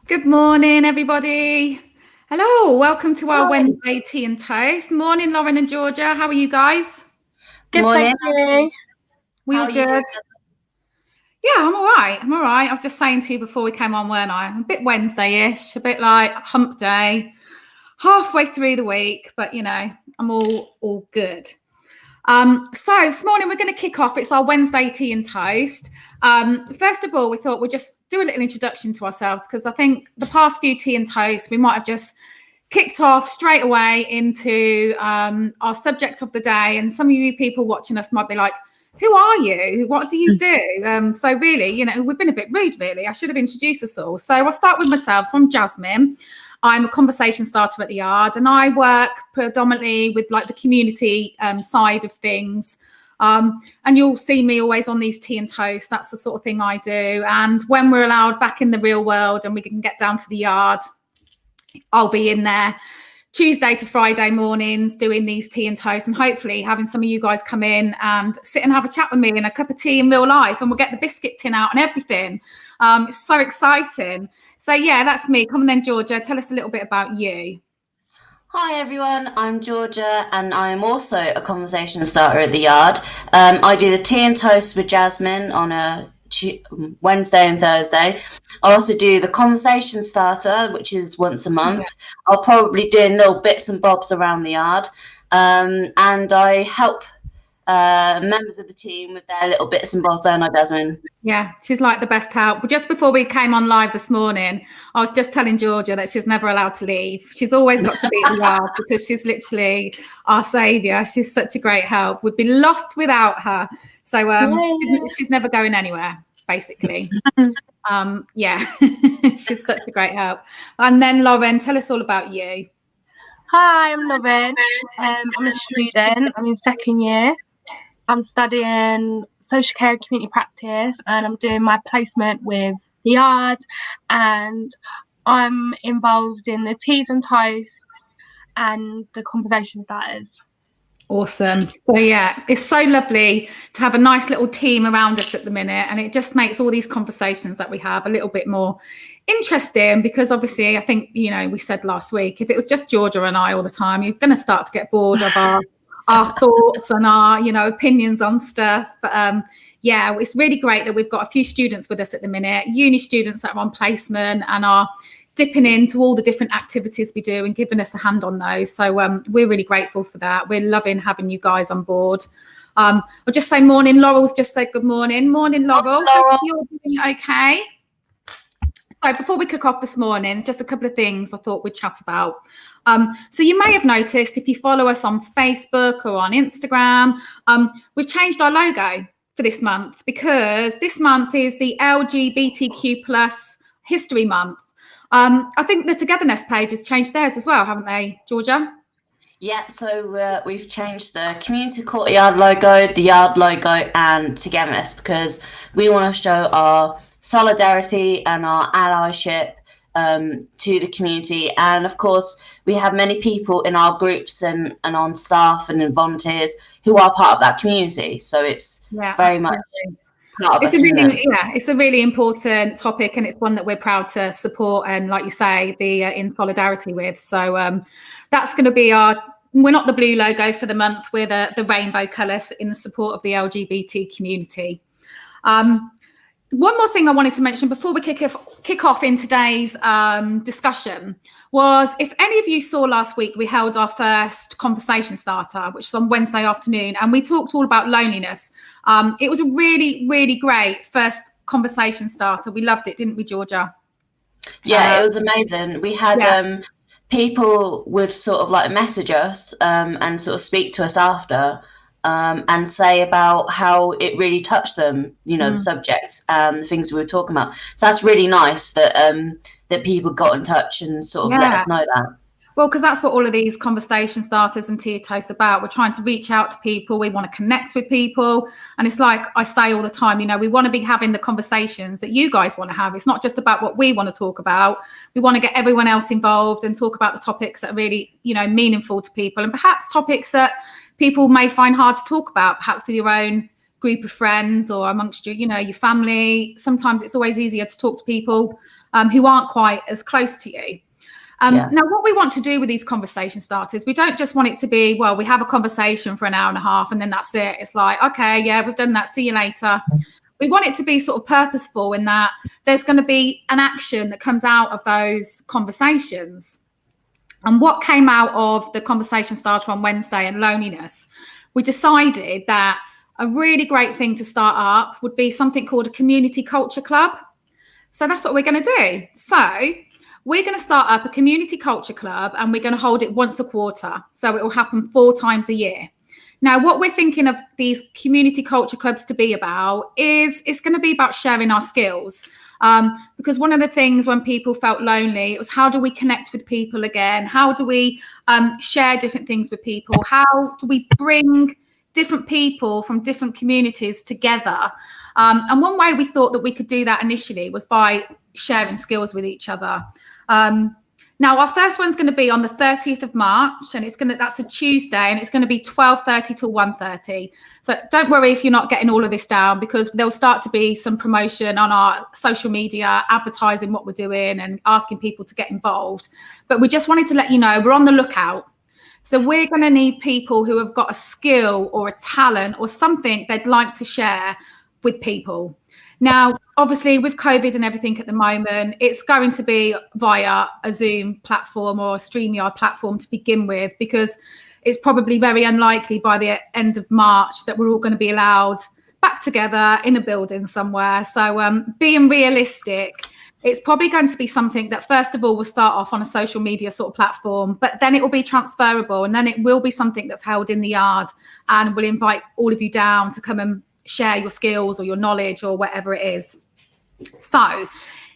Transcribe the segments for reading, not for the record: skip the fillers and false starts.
Good morning, everybody. Hello, welcome to our Wednesday tea and toast. Morning, Lauren and Georgia. How are you guys? Good, Morning. thank you. We How all are you good? doing? Yeah, I'm all right. I was just saying to you before we came on, weren't I? A bit Wednesday-ish, a bit like hump day, halfway through the week, but I'm all good. So this morning we're going to kick off. It's our Wednesday tea and toast. First of all, we thought we'd just do a little introduction to ourselves because I think the past few tea and toast we might have just kicked off straight away into our subject of the day. And some of you people watching us might be like, who are you? What do you do? So really, we've been a bit rude, really. I should have introduced us all. So I'll start with myself. So I'm Jasmin. I'm a conversation starter at the Yard, and I work predominantly with like the community side of things. And you'll see me always on these tea and toast. That's the sort of thing I do. And when we're allowed back in the real world and we can get down to the Yard, I'll be in there Tuesday to Friday mornings doing these tea and toast, and hopefully having some of you guys come in and sit and have a chat with me and a cup of tea in real life, and we'll get the biscuit tin out and everything. It's so exciting. So yeah, that's me. Come on then, Georgia, tell us a little bit about you. Hi everyone, I'm Georgia and I am also a conversation starter at the Yard. I do the tea and toast with Jasmin on a Wednesday and Thursday. I also do the conversation starter, which is once a month. Yeah. I'll probably do little bits and bobs around the Yard, and I help members of the team with their little bits and bobs, don't I, Jasmin? Yeah, she's like the best help. Just before we came on live this morning, I was just telling Georgia that she's never allowed to leave. She's always got to be at the Yard because she's literally our saviour. She's such a great help. We'd be lost without her. So she's never going anywhere, basically. Yeah, she's such a great help. And then Lauren, tell us all about you. Hi, I'm Lauren. I'm a student. I'm in second year. I'm studying social care and community practice, and I'm doing my placement with the Yard, and I'm involved in the teas and toasts and the conversation starters. Awesome. So yeah, it's so lovely to have a nice little team around us at the minute, and it just makes all these conversations that we have a little bit more interesting, because obviously I think, we said last week, if it was just Georgia and I all the time, you're going to start to get bored of our thoughts and our opinions on stuff. But yeah, it's really great that we've got a few students with us at the minute, uni students that are on placement and are dipping into all the different activities we do and giving us a hand on those. So we're really grateful for that. We're loving having you guys on board. I'll just say morning. Laurel's just said good morning. Morning, Laurel. Hope you're doing okay. So before we kick off this morning, just a couple of things I thought we'd chat about. So you may have noticed, if you follow us on Facebook or on Instagram, we've changed our logo for this month, because this month is the LGBTQ plus History Month. I think the Togetherness page has changed theirs as well, haven't they, Georgia? Yeah, so we've changed the Community Courtyard logo, the Yard logo, and Togetherness, because we want to show our solidarity and our allyship to the community. And of course, we have many people in our groups and on staff and in volunteers who are part of that community. So it's very much part of it's a really important topic, and it's one that we're proud to support and, like you say, be in solidarity with. So that's going to be we're not the blue logo for the month, we're the rainbow colours in support of the LGBT community. One more thing I wanted to mention before we kick off in today's discussion was, if any of you saw last week, we held our first conversation starter, which was on Wednesday afternoon, and we talked all about loneliness. It was a really, really great first conversation starter. We loved it, didn't we, Georgia? Yeah, it was amazing. We had people would sort of like message us and sort of speak to us after. And say about how it really touched them, the subject and the things we were talking about. So that's really nice that that people got in touch and sort of let us know that. Well, because that's what all of these conversation starters and tea toast about. We're trying to reach out to people. We want to connect with people. And it's like I say all the time, we want to be having the conversations that you guys want to have. It's not just about what we want to talk about. We want to get everyone else involved and talk about the topics that are really, meaningful to people, and perhaps topics that people may find hard to talk about, perhaps with your own group of friends or amongst your, your family. Sometimes it's always easier to talk to people who aren't quite as close to you. Now, what we want to do with these conversation starters, we don't just want it to be, well, we have a conversation for an hour and a half and then that's it. It's like, okay, yeah, we've done that. See you later. We want it to be sort of purposeful in that there's going to be an action that comes out of those conversations. And what came out of the conversation starter on Wednesday and loneliness, we decided that a really great thing to start up would be something called a community culture club. So that's what we're going to do. So we're going to start up a community culture club and we're going to hold it once a quarter. So it will happen 4 times a year. Now, what we're thinking of these community culture clubs to be about is it's going to be about sharing our skills. Because one of the things when people felt lonely, it was how do we connect with people again? How do we share different things with people? How do we bring different people from different communities together? And one way we thought that we could do that initially was by sharing skills with each other. Now, our first one's going to be on the 30th of March, and that's a Tuesday, and it's going to be 12:30 till 1:30. So don't worry if you're not getting all of this down, because there'll start to be some promotion on our social media, advertising what we're doing and asking people to get involved. But we just wanted to let you know we're on the lookout. So we're going to need people who have got a skill or a talent or something they'd like to share with people. Now, obviously, with COVID and everything at the moment, it's going to be via a Zoom platform or a StreamYard platform to begin with, because it's probably very unlikely by the end of March that we're all going to be allowed back together in a building somewhere. So being realistic, it's probably going to be something that, first of all, will start off on a social media sort of platform, but then it will be transferable, and then it will be something that's held in the yard, and we'll invite all of you down to come and share your skills or your knowledge or whatever it is. So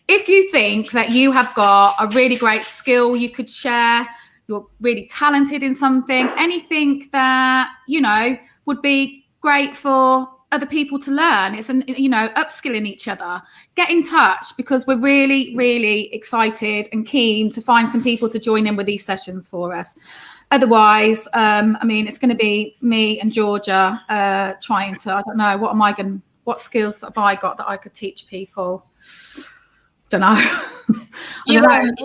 if you think that you have got a really great skill you could share, you're really talented in something, anything that, would be great for other people to learn, it's upskilling each other, get in touch, because we're really, really excited and keen to find some people to join in with these sessions for us. Otherwise, it's going to be me and Georgia trying to, I don't know, what skills have I got that I could teach people? Don't know. You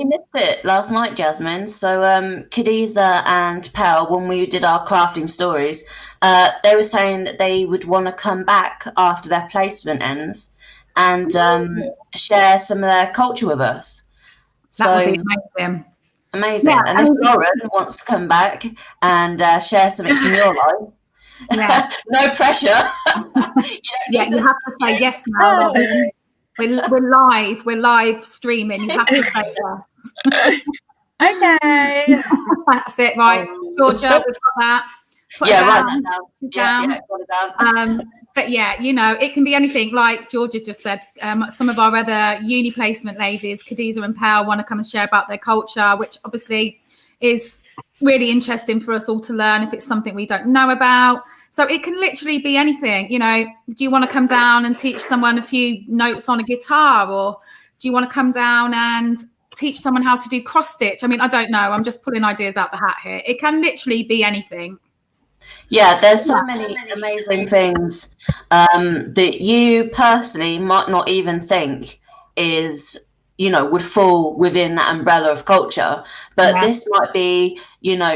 missed it last night, Jasmine. So Khadija and Pal, when we did our crafting stories, they were saying that they would want to come back after their placement ends and share some of their culture with us. That would be amazing. Amazing. Yeah, and if Lauren wants to come back and share something from your life, no pressure. You have to say yes now. We're live streaming. You have to say yes. Okay. That's it, right? Georgia, we've got that. Put it down. Put it down. But it can be anything. Like Georgia just said, some of our other uni placement ladies, Khadija and Pal, want to come and share about their culture, which obviously is really interesting for us all to learn if it's something we don't know about. So it can literally be anything. Do you want to come down and teach someone a few notes on a guitar, or do you want to come down and teach someone how to do cross stitch? I don't know. I'm just pulling ideas out the hat here. It can literally be anything. Yeah, there's so many amazing things that you personally might not even think is, would fall within that umbrella of culture. But this might be,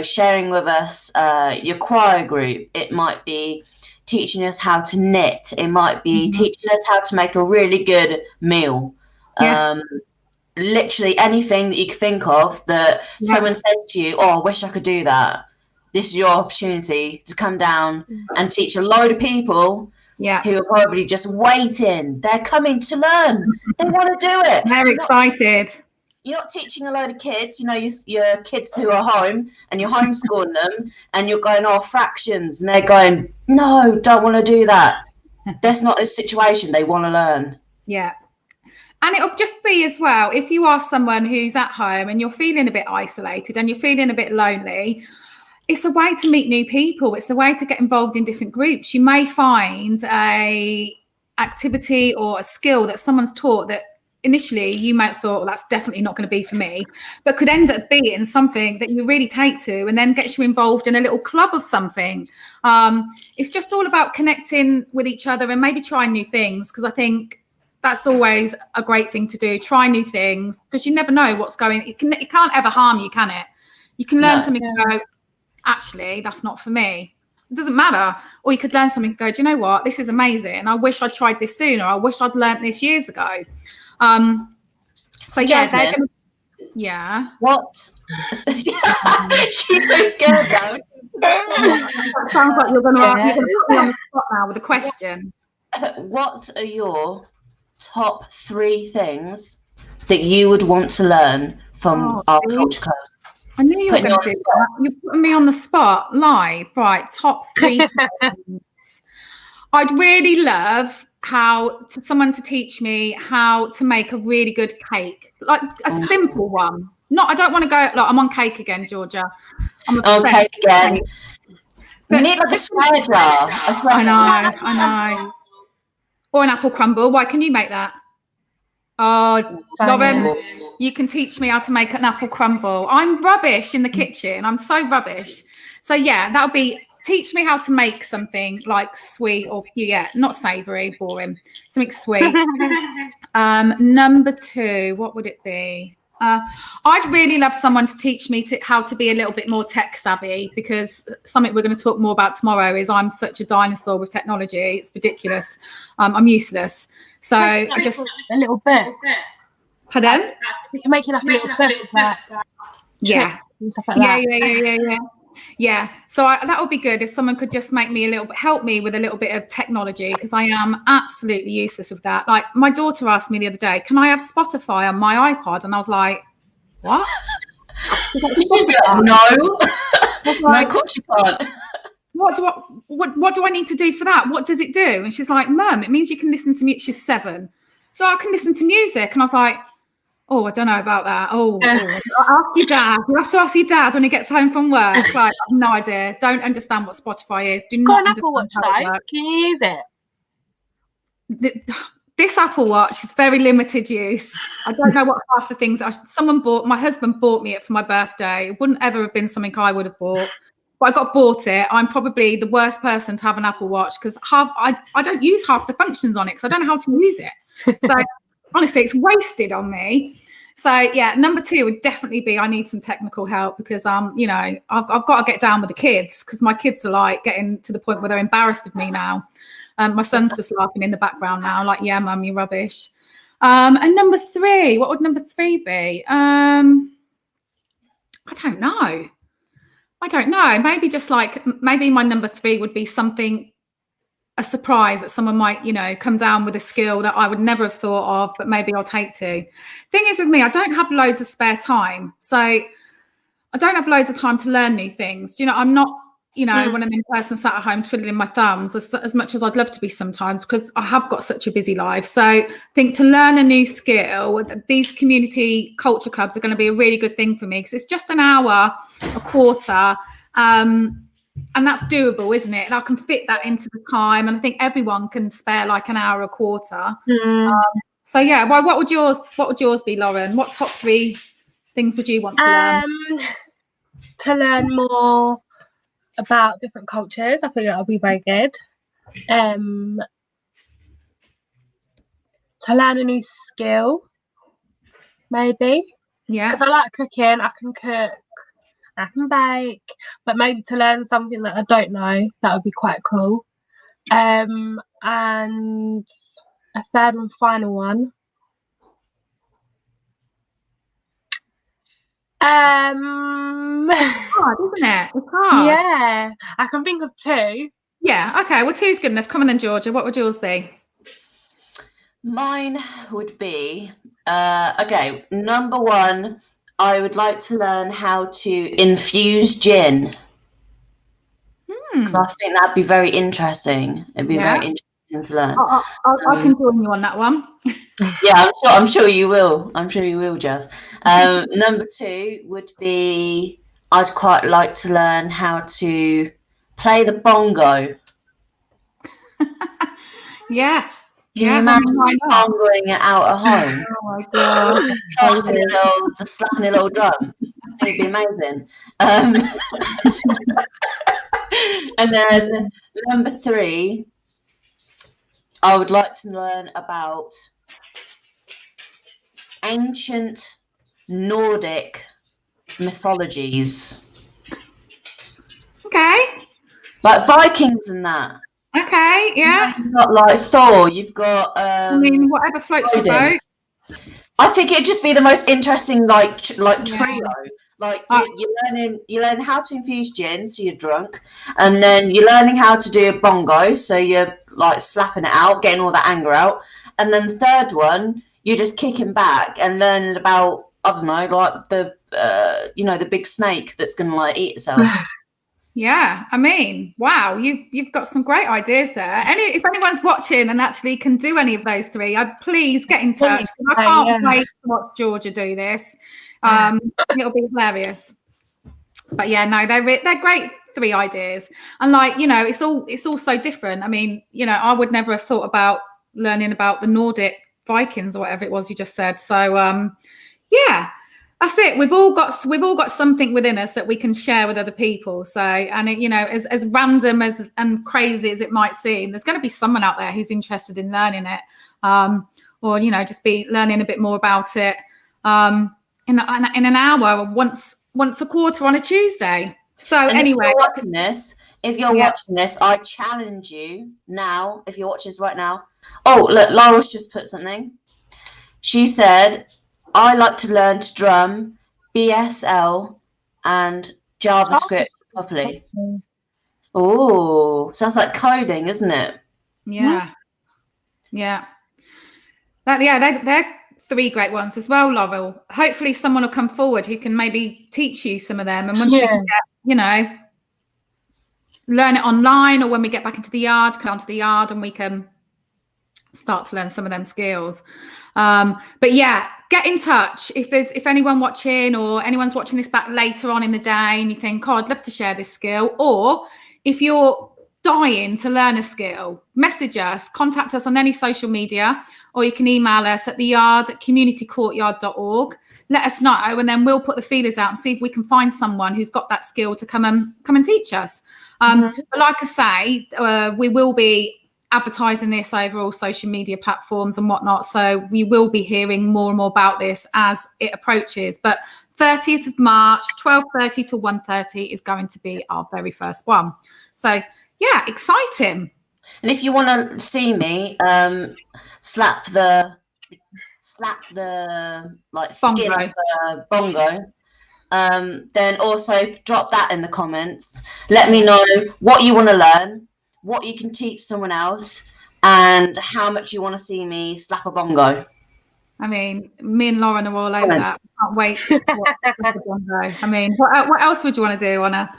sharing with us your choir group. It might be teaching us how to knit. It might be teaching us how to make a really good meal. Literally anything that you can think of that someone says to you, oh, I wish I could do that. This is your opportunity to come down and teach a load of people who are probably just waiting. They're coming to learn. They want to do it. They're excited. You're not teaching a load of kids, your kids who are home, and you're homeschooling them, and you're going, oh, fractions. And they're going, no, don't want to do that. That's not a situation. They want to learn. Yeah. And it'll just be as well, if you are someone who's at home and you're feeling a bit isolated and you're feeling a bit lonely, it's a way to meet new people. It's a way to get involved in different groups. You may find a activity or a skill that someone's taught that initially you might have thought, well, that's definitely not going to be for me, but could end up being something that you really take to, and then gets you involved in a little club of something. It's just all about connecting with each other and maybe trying new things, because I think that's always a great thing to do. Try new things, because you never know what's going. It can't ever harm you, can it? You can learn something and go, actually, that's not for me. It doesn't matter. Or you could learn something and go, do you know what? This is amazing. I wish I'd tried this sooner. I wish I'd learnt this years ago. So Jasmin, yeah. What? She's so scared now. That sounds like you're going to put me on the spot now with a question. What are your top 3 things that you would want to learn from our culture club? I knew you were going to do that. You're putting me on the spot live. Right, top 3 things. I'd really love someone to teach me how to make a really good cake, like a simple one. I don't want to go, like, I'm on cake again, Georgia. I'm on cake again. We need like a square jar. I know. Or an apple crumble. Why can you make that? Oh, Lauren, you can teach me how to make an apple crumble. I'm rubbish in the kitchen. I'm so rubbish. So yeah, that'll be, teach me how to make something like sweet, or not savoury, boring. Something sweet. Number 2, what would it be? I'd really love someone to teach me how to be a little bit more tech savvy, because something we're going to talk more about tomorrow is I'm such a dinosaur with technology. It's ridiculous. I'm useless. So I just a little bit. Pardon? We can make it like a little bit of that. Yeah. And stuff like that. Yeah. So that would be good if someone could just help me with a little bit of technology, because I am absolutely useless with that. Like, my daughter asked me the other day, can I have Spotify on my iPod? And I was like, what? No. No, of course you can't. What do I need to do for that? What does it do? And she's like, Mum, it means you can listen to music. She's 7. So I can listen to music. And I was like, oh, I don't know about that. Ask your dad. You have to ask your dad when he gets home from work. Like, I have no idea. Don't understand what Spotify is. Do not understand Apple Watch, how it works. Can you use it? This Apple Watch is very limited use. I don't know what half the things my husband bought me it for my birthday. It wouldn't ever have been something I would have bought. But I bought it. I'm probably the worst person to have an Apple Watch, because I don't use half the functions on it, because I don't know how to use it. So honestly, it's wasted on me. So yeah, number 2 would definitely be, I need some technical help, because I've got to get down with the kids, because my kids are like getting to the point where they're embarrassed of me now. My son's just laughing in the background now, like, yeah, Mum, you're rubbish. And number 3, what would number 3 be? I don't know. Maybe my number 3 would be something, a surprise that someone might, come down with a skill that I would never have thought of, but maybe I'll take to. Thing is with me, I don't have loads of spare time. So I don't have loads of time to learn new things. I'm not, one of them person sat at home twiddling my thumbs as much as I'd love to be sometimes, because I have got such a busy life. So I think to learn a new skill, these community culture clubs are going to be a really good thing for me, because it's just an hour, a quarter, and that's doable, isn't it? And I can fit that into the time, and I think everyone can spare like an hour, a quarter. So yeah, what would yours be, Lauren? What top 3 things would you want to learn? To learn more about different cultures. I think that'll be very good. To learn a new skill, maybe. Yeah. Because I like cooking. I can cook. I can bake. But maybe to learn something that I don't know, that would be quite cool. And a third and final one. Hard, isn't it? It's hard. Yeah, I can think of 2. Yeah, okay. Well, 2's good enough. Come on then, Georgia. What would yours be? Mine would be, okay, number 1, I would like to learn how to infuse gin. Because I think that'd be very interesting. It'd be very interesting to learn. I can join you on that one. Yeah, I'm sure you will. I'm sure you will, Jazz. Number 2 would be, I'd quite like to learn how to play the bongo. Yeah. Can you imagine why me not? bongoing it out at home? Oh my god. Just slapping a little drum. It'd be amazing. And then number 3, I would like to learn about ancient Nordic mythologies. Okay. Like Vikings and that. Okay, yeah. You've got like Thor, you've got I mean, whatever floats your Odin. boat. I think it'd just be the most interesting Yeah. trio. Like you're learning how to infuse gin, so you're drunk, and then you're learning how to do a bongo, so you're like slapping it out, getting all that anger out, and then the third one, you're just kicking back and learning about, I don't know, like the the big snake that's gonna like eat itself. Yeah, I mean, wow, you've got some great ideas there. If anyone's watching and actually can do any of those 3, please get in touch. I can't wait to watch Georgia do this. It'll be hilarious. But yeah, no, they're great 3 ideas, and like it's all so different. I mean, I would never have thought about learning about the Nordic Vikings or whatever it was you just said. So yeah. That's it. We've all got something within us that we can share with other people. So, and as random and crazy as it might seem, there's going to be someone out there who's interested in learning it, or just be learning a bit more about it in an hour or once a quarter on a Tuesday. So and anyway, if you're watching this, I challenge you now. If you're watching this right now, oh look, Laurel's just put something. She said, I like to learn to drum, BSL, and JavaScript properly. Oh, sounds like coding, isn't it? Yeah. Yeah. They're 3 great ones as well, Laurel. Hopefully someone will come forward who can maybe teach you some of them. And once we can get, learn it online, or when we get back into the yard, come onto the yard and we can start to learn some of them skills. But yeah, get in touch if anyone watching or anyone's watching this back later on in the day and you think, I'd love to share this skill, or if you're dying to learn a skill, message us, contact us on any social media, or you can email us at theyard@communitycourtyard.org. Let us know, and then we'll put the feelers out and see if we can find someone who's got that skill to come and teach us. But like I say, we will be advertising this over all social media platforms and whatnot, so we will be hearing more and more about this as it approaches. But 30th of March, 12:30 to 1:30 is going to be our very first one. So yeah, exciting. And if you want to see me slap the like skin of the bongo, then also drop that in the comments. Let me know what you want to learn, what you can teach someone else, and how much you want to see me slap a bongo. I mean, me and Lauren are all over that. Can't wait to watch the bongo. I mean, what else would you want to do on a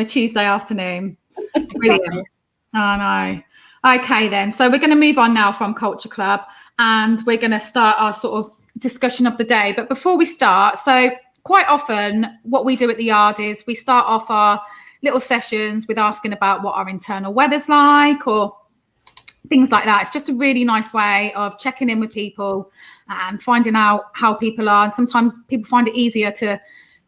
Tuesday afternoon? Brilliant. I know. Okay, then. So we're going to move on now from Culture Club, and we're going to start our sort of discussion of the day. But before we start, so quite often what we do at the yard is we start off our little sessions with asking about what our internal weather's like or things like that. It's just a really nice way of checking in with people and finding out how people are. And sometimes people find it easier to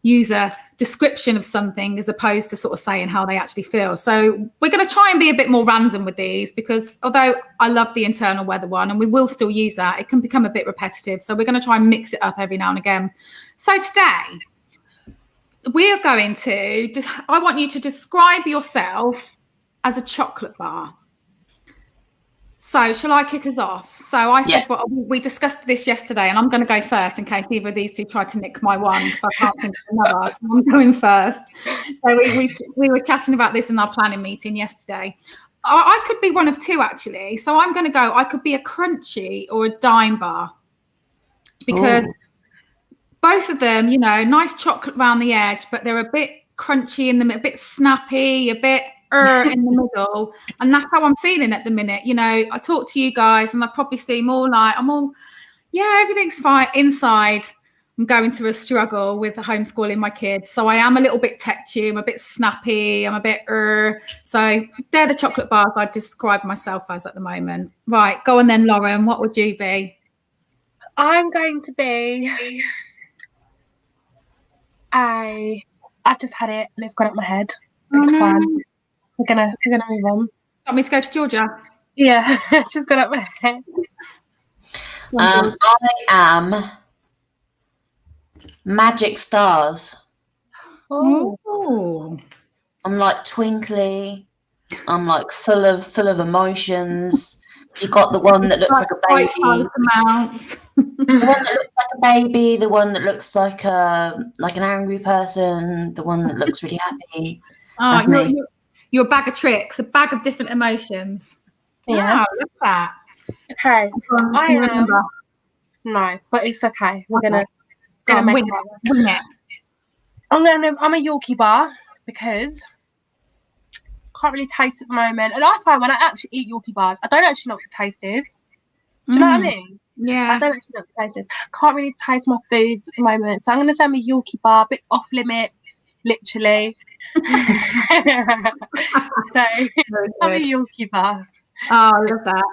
use a description of something as opposed to sort of saying how they actually feel. So we're going to try and be a bit more random with these, because although I love the internal weather one and we will still use that, it can become a bit repetitive. So we're going to try and mix it up every now and again. So today we are going to I want you to describe yourself as a chocolate bar. So shall I kick us off? So I said, well, we discussed this yesterday, and I'm going to go first in case either of these two try to nick my one, because I can't think of another. So I'm going first. So we were chatting about this in our planning meeting yesterday. I could be one of two, actually. So I'm going to go, I could be a crunchy or a dime bar, because both of them, you know, nice chocolate around the edge, but they're a bit crunchy in them, a bit snappy, a bit in the middle, and that's how I'm feeling at the minute. You know, I talk to you guys and I probably seem all like everything's fine inside. I'm going through a struggle with homeschooling my kids. So I am a little bit tetchy, I'm a bit snappy, I'm a bit So they're the chocolate bars I describe myself as at the moment. Right, go on then, Lauren. What would you be? I'm going to be I've just had it and it's gone up my head. It's fine. We're gonna move on. Want me to go to Georgia? Yeah, it's just got up my head. I am magic stars. Oh. I'm like twinkly. I'm like full of emotions. You got the one that looks like a baby. The one that looks like a baby. The one that looks like an angry person. The one that looks really happy. That's me. You're a bag of tricks, a bag of different emotions. Yeah, wow, look at that. Okay, I am. No, but it's okay. We're gonna make it. I'm a Yorkie bar because can't really taste at the moment. And I find when I actually eat Yorkie bars, I don't actually know what the taste is. Do you know what I mean? Yeah. I don't actually know what the taste is. Can't really taste my foods at the moment. So I'm going to say I'm a Yorkie bar, a bit off limits, literally. So I'm a Yorkie bar. Oh, I love that.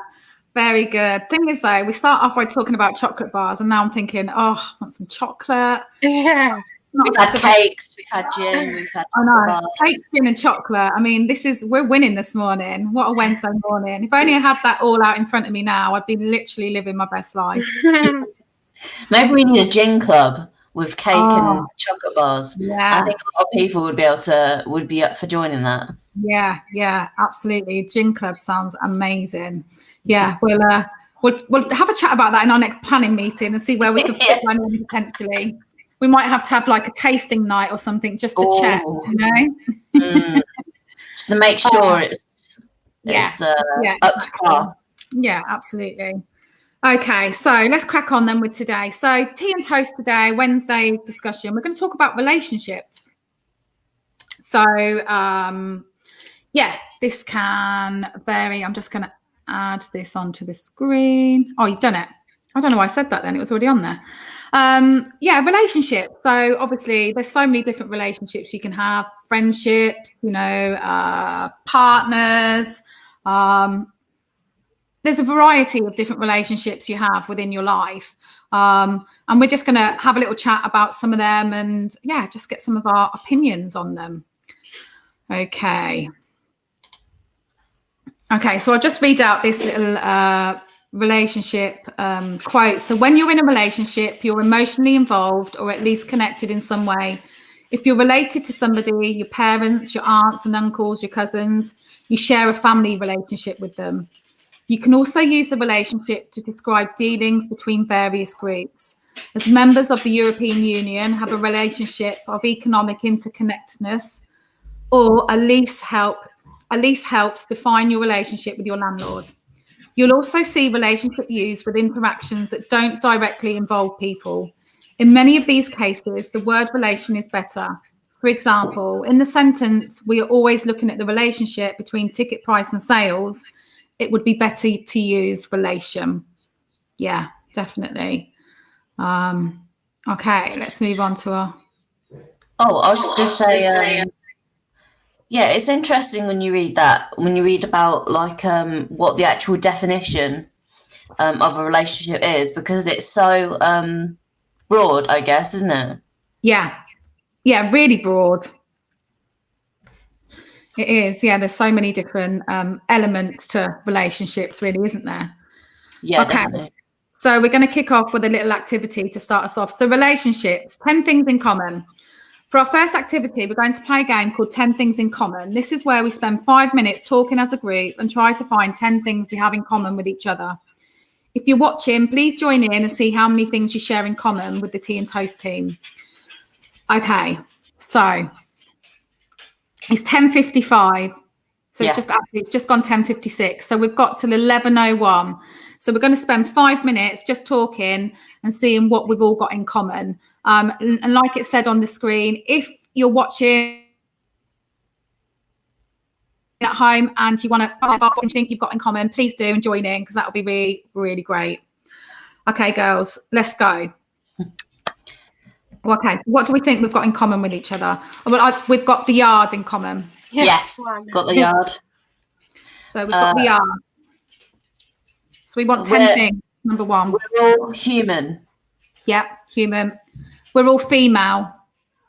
Very good. Thing is, though, we start off by talking about chocolate bars, and now I'm thinking, oh, I want some chocolate. Yeah. We've had cakes, we've had gin, we've had bars. Cakes, gin and chocolate. I mean, we're winning this morning. What a Wednesday morning. If only I had that all out in front of me now, I'd be literally living my best life. Maybe we need a gin club with cake and chocolate bars. Yeah. I think a lot of people would be up for joining that. Yeah, absolutely. Gin club sounds amazing. Yeah, we'll have a chat about that in our next planning meeting and see where we can fit one in potentially. We might have to have like a tasting night or something just to check, you know? Just to make sure it's up to par. Yeah, absolutely. Okay, so let's crack on then with today. So tea and toast today, Wednesday discussion. We're going to talk about relationships. So, this can vary. I'm just going to add this onto the screen. Oh, you've done it. I don't know why I said that then. It was already on there. Relationships. So obviously there's so many different relationships you can have, friendships, partners. There's a variety of different relationships you have within your life. And we're just going to have a little chat about some of them and just get some of our opinions on them. Okay, so I'll just read out this little relationship quote. So when you're in a relationship, you're emotionally involved or at least connected in some way. If you're related to somebody, your parents, your aunts and uncles, your cousins, you share a family relationship with them. You can also use the relationship to describe dealings between various groups. As members of the European Union, have a relationship of economic interconnectedness, or a lease helps define your relationship with your landlord. You'll also see relationship used with interactions that don't directly involve people. In many of these cases, the word relation is better. For example, in the sentence, we are always looking at the relationship between ticket price and sales, it would be better to use relation. Yeah, definitely. Okay, let's move on to our... Oh, I was just going to say... it's interesting when you read about like what the actual definition of a relationship is, because it's so broad, I guess, isn't it? Yeah, really broad. It is. Yeah, there's so many different elements to relationships, really, isn't there? Yeah, okay. Definitely. So we're going to kick off with a little activity to start us off. So relationships, 10 things in common. For our first activity, we're going to play a game called 10 Things in Common. This is where we spend 5 minutes talking as a group and try to find 10 things we have in common with each other. If you're watching, please join in and see how many things you share in common with the Tea and Toast team. Okay, so it's 10:55. So it's just gone 10:56. So we've got till 11:01. So we're going to spend 5 minutes just talking and seeing what we've all got in common. And like it said on the screen, if you're watching at home and you want to what you think you've got in common, please do and join in, because that would be really, really great. Okay, girls, let's go. Okay, so what do we think we've got in common with each other? Well, we've got the yard in common. Yes, got the yard. So we've got the yard. So we want 10 things. Number 1. We're all human. Yeah, human. We're all female.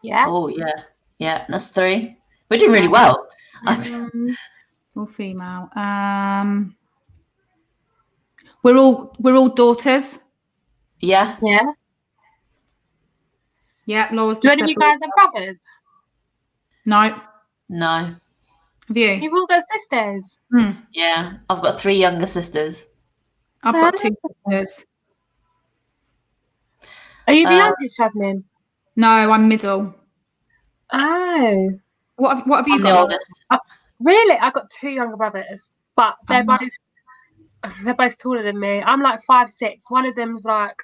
Yeah. Oh, yeah. Yeah, that's 3. We're doing really well. All female. We're all daughters. Yeah. Yeah. Yeah, Laura's Do just any of you guys have brothers? No. No. Have you? You've all got sisters. Yeah, I've got 3 younger sisters. I've got 2 sisters. Are you the youngest, Jasmin? No, I'm middle. Oh. What have you I'm got? the oldest. Really? I've got 2 younger brothers, but they're both taller than me. I'm like 5'6". One of them's like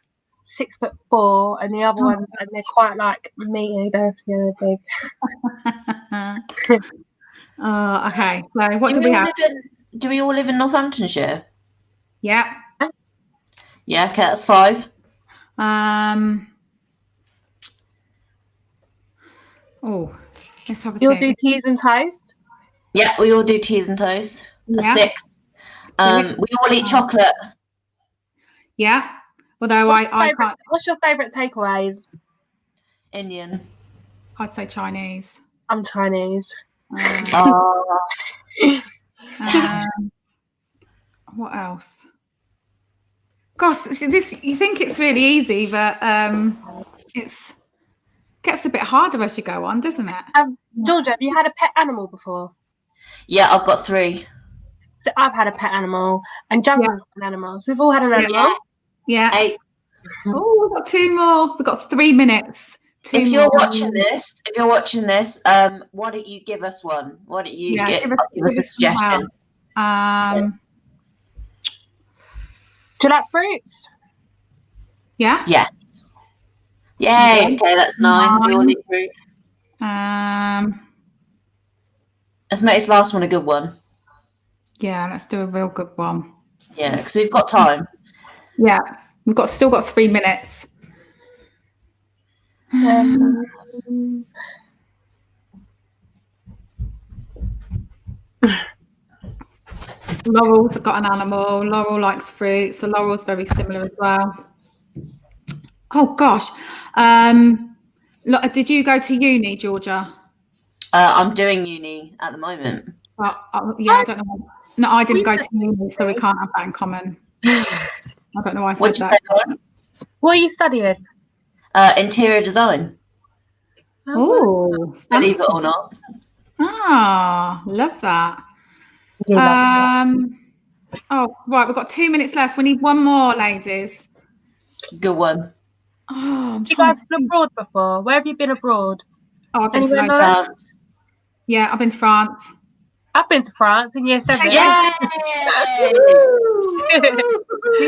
6'4", and the other ones, and they're quite like meaty. They're big. Okay. So what do we have? Do we all live in Northamptonshire? Yeah. Yeah, okay, that's 5. Let's have a You'll think. do teas and toast? Yeah, we all do teas and toast. Yeah. 6. We all eat chocolate. Yeah. Although I can't. What's your favourite takeaways? Indian. I'd say Chinese. I'm Chinese. What else? Gosh, this you think it's really easy, but it's gets a bit harder as you go on, doesn't it? Georgia, have you had a pet animal before? Yeah, I've got 3. So I've had a pet animal, and Jasmine's got an animal. So we've all had an animal. Yeah. 8. Oh, we've got 2 more. We've got 3 minutes. If you're watching this, why don't you give us one? Why don't you give us a suggestion? Do you like fruits? Yeah. Yes. Yay. Okay, that's 9. We all eat fruit. Let's make this last one a good one. Yeah, let's do a real good one. Yeah, because we've got time. Yeah, we've still got 3 minutes. Laurel's got an animal. Laurel likes fruit, so Laurel's very similar as well. Oh gosh, did you go to uni, Georgia? I'm doing uni at the moment. Yeah, I don't know. No, I didn't go to uni, so we can't have that in common. I don't know why I said that. What are you studying? Interior design. Oh, believe it or not. Love that. Oh, right, we've got 2 minutes left. We need one more, ladies. Good one. Oh, you guys been abroad before? Where have you been abroad? Oh, I've been to France. Yeah, I've been to France. I've been to France in year 7. Yay! We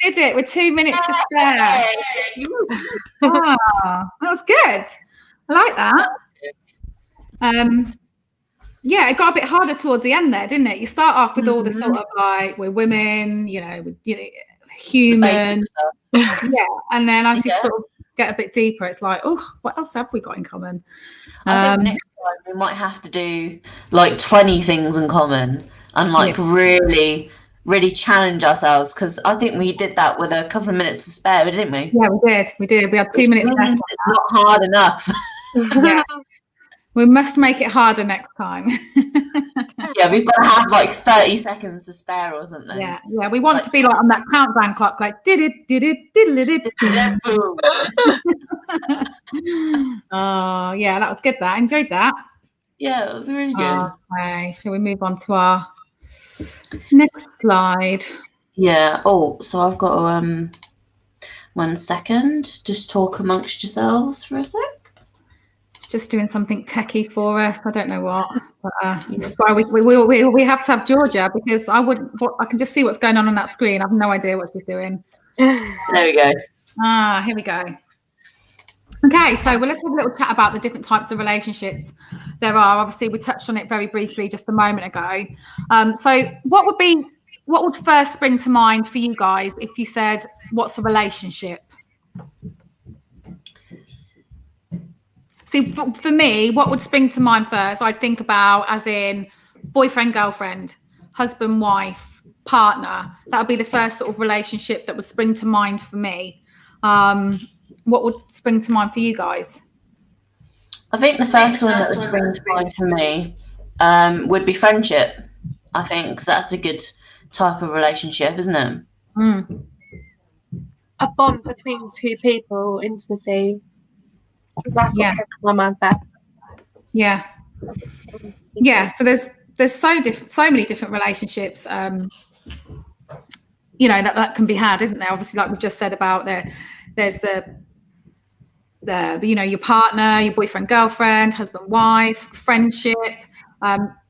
did it with 2 minutes to spare. That was good. I like that. Yeah, it got a bit harder towards the end there, didn't it? You start off with all the sort of like, we're women, human. Yeah, and then as you sort of get a bit deeper, it's like, oh, what else have we got in common? I think next time we might have to do like 20 things in common and like really challenge ourselves, because I think we did that with a couple of minutes to spare, didn't we? Yeah, we did. We had 2 minutes left. It's not hard enough. Yeah. We must make it harder next time. Yeah, we've got to have like 30 seconds to spare or something. Yeah, we want to be like on that countdown clock, like did it. Oh, yeah, that was good. I enjoyed that. Yeah, it was really good. Okay, shall we move on to our next slide? Yeah. Oh, so I've got to 1 second. Just talk amongst yourselves for a sec. It's just doing something techie for us. I don't know what. But, that's why we have to have Georgia, because I can just see what's going on that screen. I have no idea what she's doing. There we go. Here we go. Okay, so let's have a little chat about the different types of relationships there are. Obviously, we touched on it very briefly just a moment ago. So what would first spring to mind for you guys if you said, what's a relationship? See, for me, what would spring to mind first, I'd think about as in boyfriend, girlfriend, husband, wife, partner. That would be the first sort of relationship that would spring to mind for me. What would spring to mind for you guys? I think the first one that would spring to mind for me would be friendship. I think 'cause that's a good type of relationship, isn't it? A bond between two people, intimacy. That's what Yeah. comes to my mind first. Yeah. Yeah. So there's so many different relationships, you know, that can be had, isn't there? Obviously, like we've just said about there's the you know, your partner, your boyfriend, girlfriend, husband, wife, friendship,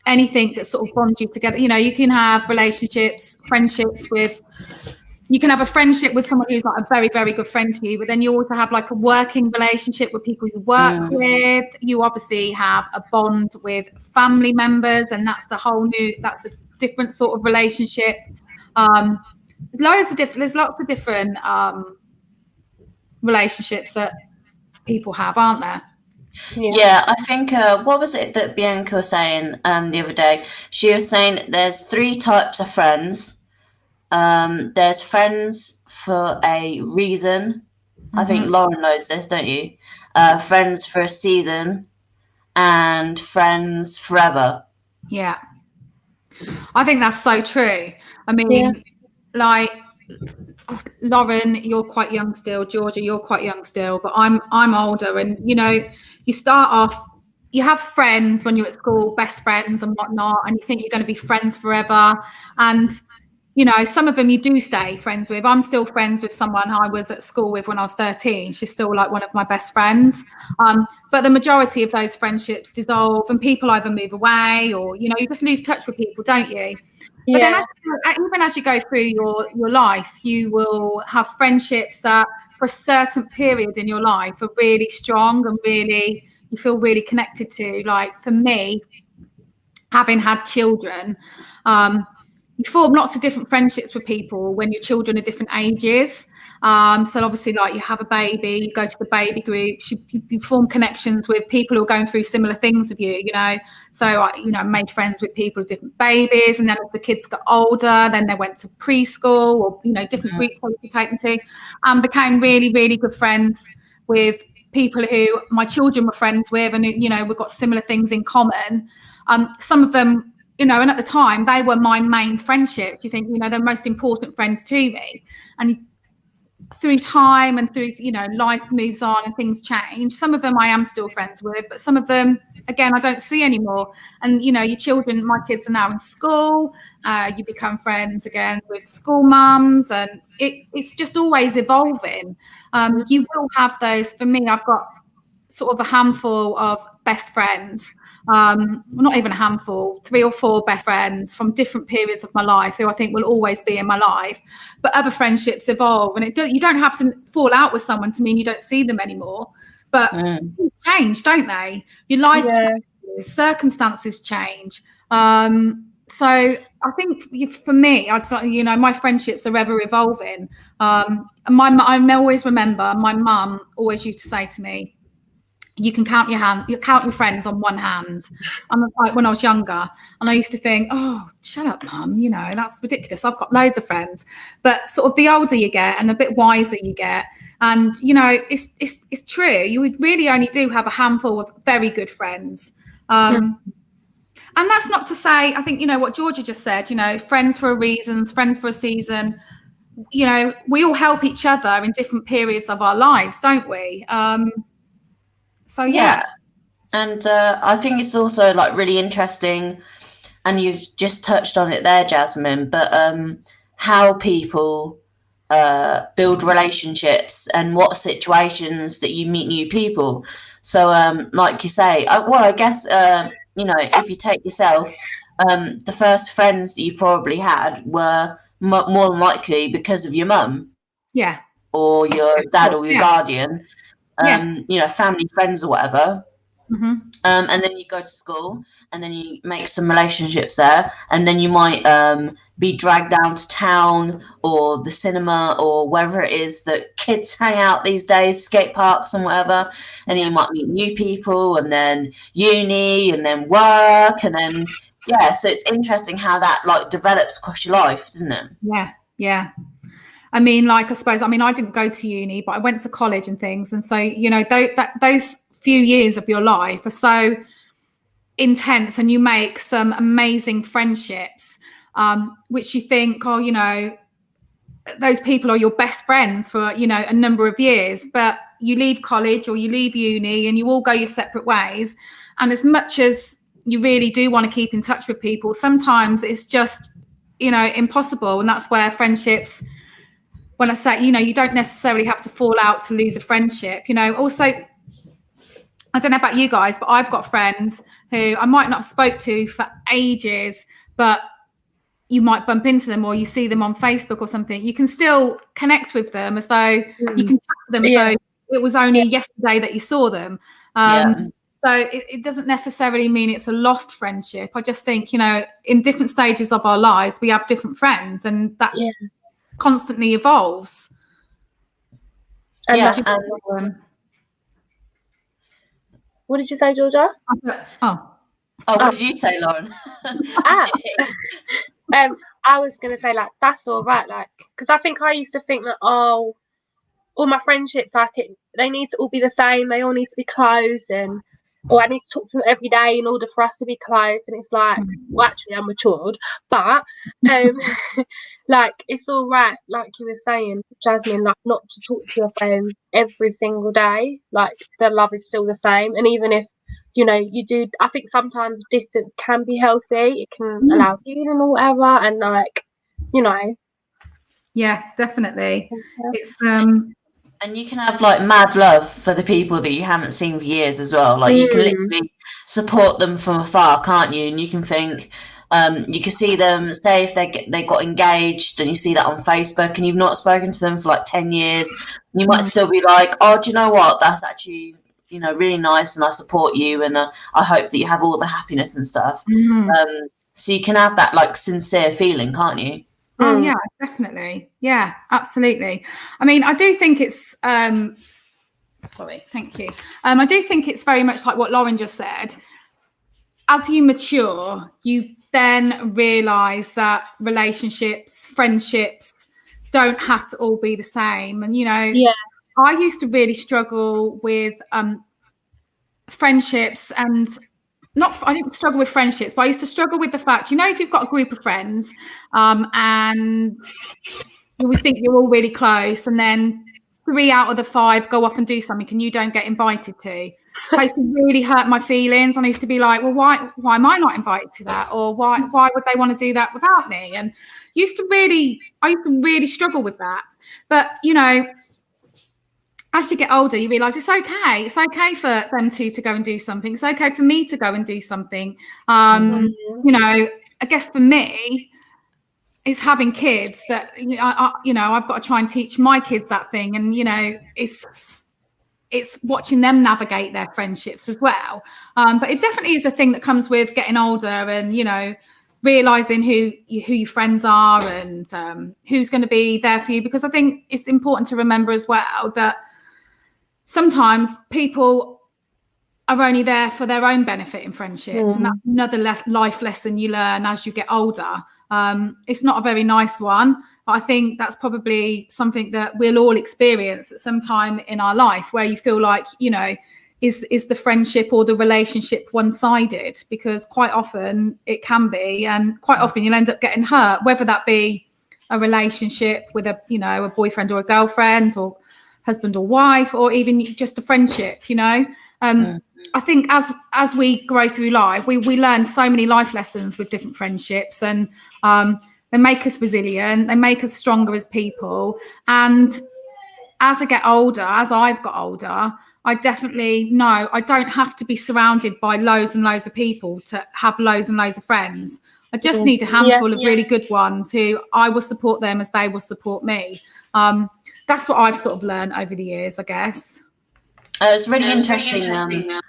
anything that sort of bonds you together. You know, you can have relationships, friendships with. You can have a friendship with someone who's like a very, very good friend to you, but then you also have like a working relationship with people you work with. You obviously have a bond with family members, and that's a different sort of relationship. There's lots of different relationships that people have, aren't there? Yeah, I think what was it that Bianca was saying the other day? She was saying there's 3 types of friends. There's friends for a reason. I think Lauren knows this, don't you? Friends for a season and friends forever. Yeah. I think that's so true. I mean, like Lauren, you're quite young still. Georgia, you're quite young still, but I'm older, and you know, you start off, you have friends when you're at school, best friends and whatnot, and you think you're going to be friends forever. And you know, some of them you do stay friends with. I'm still friends with someone I was at school with when I was 13. She's still like one of my best friends. But the majority of those friendships dissolve, and people either move away or, you know, you just lose touch with people, don't you? But then even as you go through your life, you will have friendships that for a certain period in your life are really strong and really, you feel really connected to. Like for me, having had children, you form lots of different friendships with people when your children are different ages. So obviously, like you have a baby, you go to the baby groups, you form connections with people who are going through similar things with you, you know. So I, you know, made friends with people with different babies, and then as the kids got older, then they went to preschool or, you know, different groups I used to take them to, and became really, really good friends with people who my children were friends with, and, you know, we've got similar things in common. Some of them, you know, and at the time they were my main friendships. You think, you know, they're most important friends to me. And through time and through, you know, life moves on and things change. Some of them I am still friends with, but some of them, again, I don't see anymore. And, you know, your children, my kids are now in school. You become friends again with school mums, and it's just always evolving. You will have those. For me, I've got sort of a handful of best friends, not even a handful, 3 or 4 best friends from different periods of my life who I think will always be in my life. But other friendships evolve, and you don't have to fall out with someone to mean you don't see them anymore. But things change, don't they? Your life changes, circumstances change. So I think for me, I'd say, you know, my friendships are ever evolving. I always remember my mum always used to say to me, you count your friends on one hand. And like when I was younger, and I used to think, oh, shut up, mum, you know, that's ridiculous. I've got loads of friends. But sort of the older you get and a bit wiser you get, and you know, it's true. You would really only do have a handful of very good friends. And that's not to say, I think, you know, what Georgia just said, you know, friends for a reason, friend for a season. You know, we all help each other in different periods of our lives, don't we? So yeah. And I think it's also like really interesting, and you've just touched on it there, Jasmine, but how people build relationships and what situations that you meet new people. So like you say, I guess you know, if you take yourself, the first friends that you probably had were more than likely because of your mum, or your dad or your guardian, you know, family, friends or whatever. And then you go to school, and then you make some relationships there, and then you might be dragged down to town or the cinema or wherever it is that kids hang out these days, skate parks and whatever, and you might meet new people, and then uni, and then work, and then so it's interesting how that like develops across your life, doesn't it? Yeah. I mean, like, I suppose, I mean, I didn't go to uni, but I went to college and things. And so, you know, those few years of your life are so intense, and you make some amazing friendships, which you think, oh, you know, those people are your best friends for, you know, a number of years. But you leave college or you leave uni and you all go your separate ways. And as much as you really do want to keep in touch with people, sometimes it's just, you know, impossible. And that's where friendships, when I say, you know, you don't necessarily have to fall out to lose a friendship. You know, also, I don't know about you guys, but I've got friends who I might not have spoke to for ages, but you might bump into them or you see them on Facebook or something. You can still connect with them as though you can chat to them as though it was only yesterday that you saw them. So it doesn't necessarily mean it's a lost friendship. I just think, you know, in different stages of our lives, we have different friends, and that constantly evolves. And what did you say, Georgia? What did you say, Lauren? I was going to say, like, that's all right, like, because I think I used to think that, oh, all my friendships, like, they need to all be the same, they all need to be close, and I need to talk to them every day in order for us to be close. And it's like, well, actually, I'm matured, but like, it's all right, like you were saying, Jasmine, like, not to talk to your friends every single day. Like, the love is still the same, and even if, you know, you do, I think sometimes distance can be healthy. It can allow healing or whatever, and, like, you know. Yeah, definitely. It's and you can have like mad love for the people that you haven't seen for years as well. Like you can literally support them from afar, can't you? And you can think, you can see them, say if they got engaged, and you see that on Facebook, and you've not spoken to them for like 10 years. You might still be like, oh, do you know what? That's actually, you know, really nice, and I support you, and I hope that you have all the happiness and stuff. So you can have that like sincere feeling, can't you? Oh yeah, definitely. Yeah, absolutely. I mean, I do think it's sorry, thank you. I do think it's very much like what Lauren just said. As you mature, you then realise that relationships, friendships don't have to all be the same. And, you know, I used to really struggle with friendships, and I didn't struggle with friendships, but I used to struggle with the fact, you know, if you've got a group of friends and we think you're all really close, and then 3 out of the 5 go off and do something and you don't get invited to. I used to really hurt my feelings. And I used to be like, well, why am I not invited to that? Or why would they want to do that without me? And I used to really struggle with that. But, you know, as you get older, you realise it's okay. It's okay for them two to go and do something. It's okay for me to go and do something. You know, I guess for me, it's having kids that, you know, I've got to try and teach my kids that thing. And, you know, it's watching them navigate their friendships as well. But it definitely is a thing that comes with getting older, and, you know, realising who your friends are, and who's going to be there for you. Because I think it's important to remember as well that sometimes people are only there for their own benefit in friendships, and that's another life lesson you learn as you get older. It's not a very nice one, but I think that's probably something that we'll all experience at some time in our life, where you feel like, you know, is the friendship or the relationship one-sided? Because quite often it can be, and quite often you'll end up getting hurt, whether that be a relationship with a boyfriend or a girlfriend, or husband or wife, or even just a friendship, you know. I think as we grow through life, we learn so many life lessons with different friendships, and they make us resilient, they make us stronger as people. And as I get older, as I've got older, I definitely know I don't have to be surrounded by loads and loads of people to have loads and loads of friends. I just need a handful of really good ones who I will support them as they will support me. That's what I've sort of learned over the years, I guess. It's really interesting.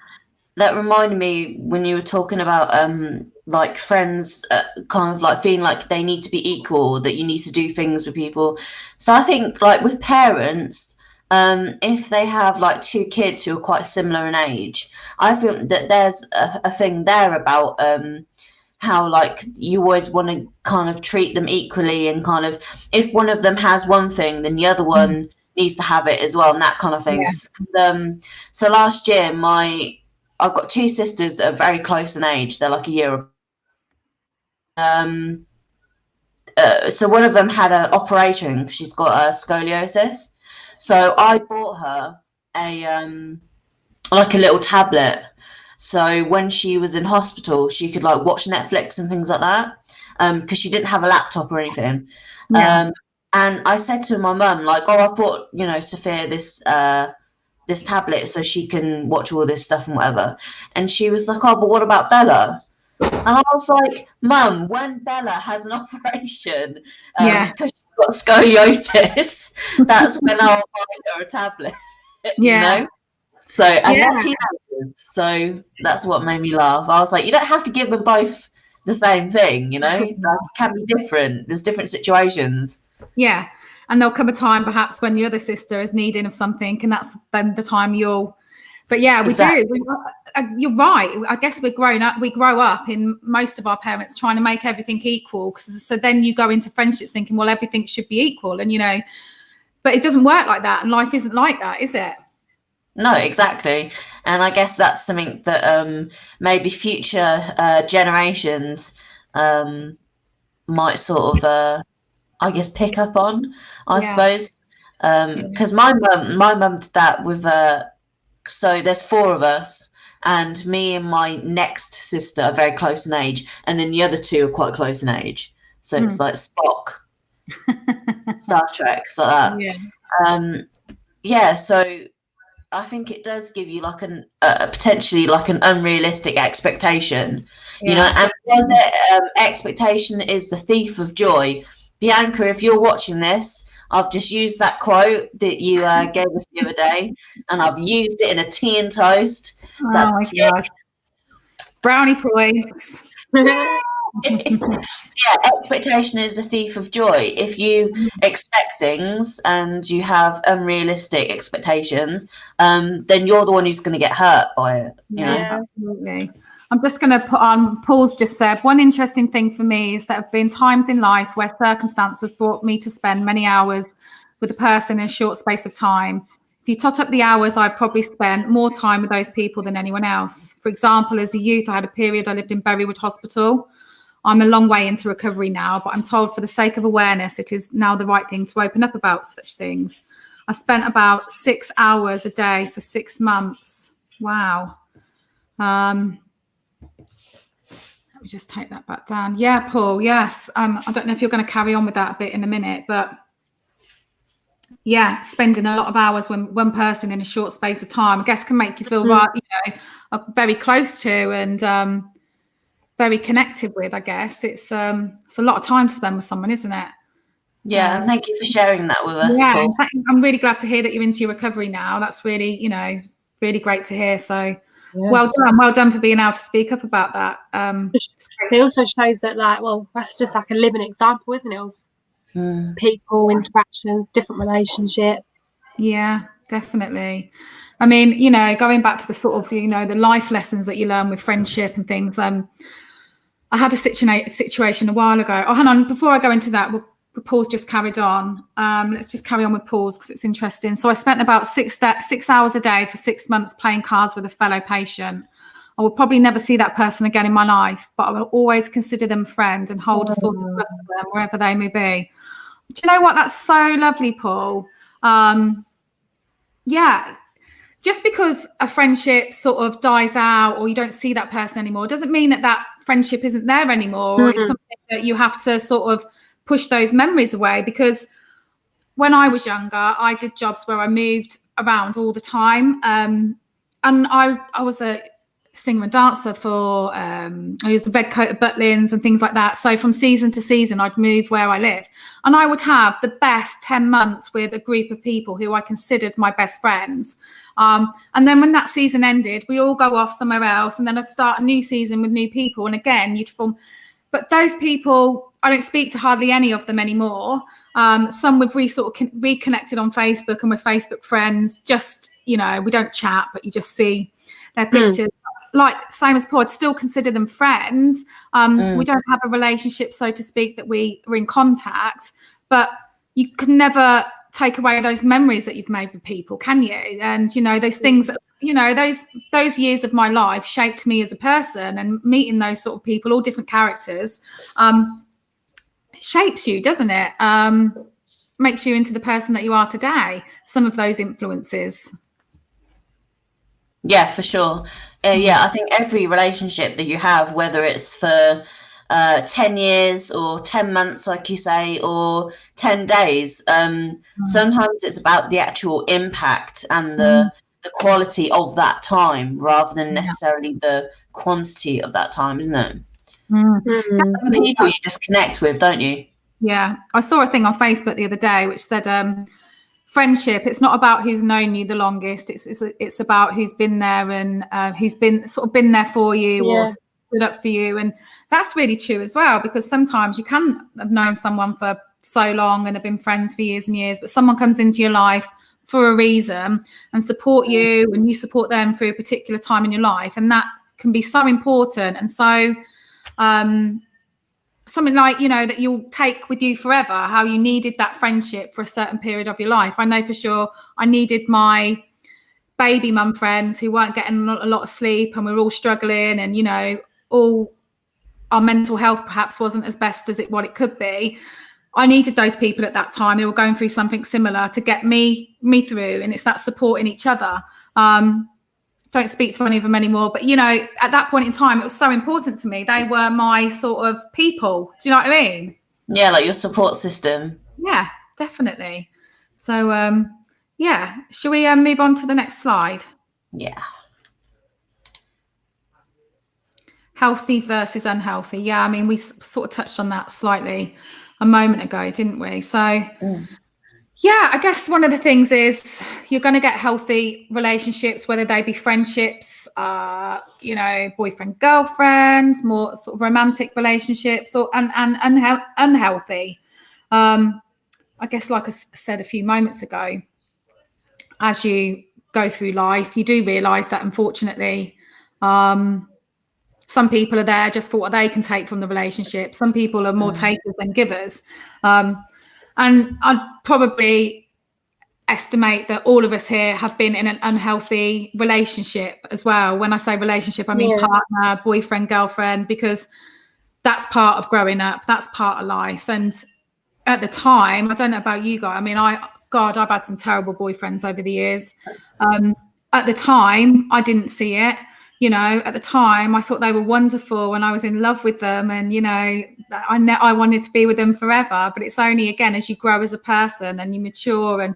that reminded me when you were talking about like friends kind of like feeling like they need to be equal, that you need to do things with people. So I think like with parents, if they have like two kids who are quite similar in age, I think that there's a thing there about how like you always want to kind of treat them equally, and kind of if one of them has one thing, then the other one needs to have it as well, and that kind of thing. So last year I've got two sisters that are very close in age. They're like a year. So one of them had an operation. She's got a scoliosis. So I bought her a like a little tablet. So when she was in hospital, she could like watch Netflix and things like that. Because she didn't have a laptop or anything. Yeah. And I said to my mum, like, oh, I bought, Sophia this tablet so she can watch all this stuff and whatever. And she was like, oh, but what about Bella? And I was like, Mum, when Bella has an operation because she's got scoliosis, that's when I'll buy her a tablet, you know? So, and they're teenagers, so that's what made me laugh. I was like, you don't have to give them both the same thing, Like, it can be different. There's different situations. Yeah. And there'll come a time perhaps when the other sister is needing of something, and that's then the time you'll. But yeah, we do. You're right. I guess we grow up in most of our parents trying to make everything equal. So then you go into friendships thinking, well, everything should be equal, and but it doesn't work like that, and life isn't like that, is it? No, exactly. And I guess that's something that maybe future generations might sort of I guess pick up on, I suppose, because my mum did that with so there's four of us, and me and my next sister are very close in age, and then the other two are quite close in age, so it's like Spock, Star Trek, so that. So I think it does give you like an potentially like an unrealistic expectation, and because expectation is the thief of joy. Bianca, if you're watching this, I've just used that quote that you gave us the other day, and I've used it in a tea and toast. So oh my gosh. Brownie points. Expectation is the thief of joy. If you expect things and you have unrealistic expectations, then you're the one who's going to get hurt by it. Absolutely. I'm just going to put on, Paul's just said, one interesting thing for me is that there have been times in life where circumstances brought me to spend many hours with a person in a short space of time. If you tot up the hours, I probably spent more time with those people than anyone else. For example, as a youth, I had a period I lived in Berrywood Hospital. I'm a long way into recovery now, but I'm told for the sake of awareness, it is now the right thing to open up about such things. I spent about 6 hours a day for 6 months. Wow. Let me just take that back down. Yeah, Paul, yes. I don't know if you're going to carry on with that a bit in a minute, but yeah, spending a lot of hours with one person in a short space of time, I guess, can make you feel very close to and very connected with. I guess it's a lot of time to spend with someone, isn't it? Yeah, thank you for sharing that with us. Yeah, I'm really glad to hear that you're into your recovery now. That's really, really great to hear. So well done for being able to speak up about that. It also shows that, like, well, that's just like a living example, isn't it, of people, interactions, different relationships. Yeah, definitely. I mean, going back to the sort of, the life lessons that you learn with friendship and things. I had a situation a while ago. Oh, hang on. Before I go into that, Paul's just carried on. Let's just carry on with Paul's because it's interesting. So I spent about 6 hours a day for 6 months playing cards with a fellow patient. I will probably never see that person again in my life, but I will always consider them a friend and hold a sort of love for them wherever they may be. Do you know what? That's so lovely, Paul. Just because a friendship sort of dies out or you don't see that person anymore doesn't mean that friendship isn't there anymore, or it's something that you have to sort of push those memories away. Because when I was younger, I did jobs where I moved around all the time, and I was singer and dancer for I was the Red Coat of Butlins and things like that. So from season to season, I'd move where I live, and I would have the best 10 months with a group of people who I considered my best friends. And then when that season ended, we all go off somewhere else, and then I'd start a new season with new people, and again you'd form. But those people, I don't speak to hardly any of them anymore. Some we've sort of reconnected on Facebook, and we're Facebook friends. Just, we don't chat, but you just see their pictures. Like same as Paul, I'd still consider them friends. We don't have a relationship, so to speak, that we are in contact, but you can never take away those memories that you've made with people, can you? And those things that those years of my life shaped me as a person, and meeting those sort of people, all different characters, shapes you, doesn't it? Makes you into the person that you are today. Some of those influences. Yeah, for sure. I think every relationship that you have, whether it's for 10 years or 10 months, like you say, or 10 days, sometimes it's about the actual impact and the quality of that time rather than necessarily the quantity of that time, isn't it? Some people you just connect with, don't you? Yeah. I saw a thing on Facebook the other day which said friendship, it's not about who's known you the longest, it's about who's been there and who's been there for you or stood up for you. And that's really true as well, because sometimes you can have known someone for so long and have been friends for years and years, but someone comes into your life for a reason and support you, and you support them through a particular time in your life, and that can be so important. And so something like, that you'll take with you forever, how you needed that friendship for a certain period of your life. I know for sure I needed my baby mum friends who weren't getting a lot of sleep, and we were all struggling, and all our mental health perhaps wasn't as best as what it could be. I needed those people at that time. They were going through something similar to get me through, and it's that supporting each other. Don't speak to any of them anymore, but at that point in time, it was so important to me. They were my sort of people. Do you know what I mean? Yeah, like your support system. Yeah, definitely. So shall we move on to the next slide? Yeah. Healthy versus unhealthy. Yeah, I mean, we sort of touched on that slightly a moment ago, didn't we? So yeah, I guess one of the things is you're going to get healthy relationships, whether they be friendships, boyfriend, girlfriends, more sort of romantic relationships, or unhealthy. I guess, like I said a few moments ago, as you go through life, you do realise that, unfortunately, some people are there just for what they can take from the relationship. Some people are more takers than givers. And I'd probably estimate that all of us here have been in an unhealthy relationship as well. When I say relationship, I mean partner, boyfriend, girlfriend, because that's part of growing up. That's part of life. And at the time, I don't know about you guys. I mean, I've had some terrible boyfriends over the years. At the time, I didn't see it. At the time, I thought they were wonderful and I was in love with them, and I wanted to be with them forever. But it's only, again, as you grow as a person and you mature, and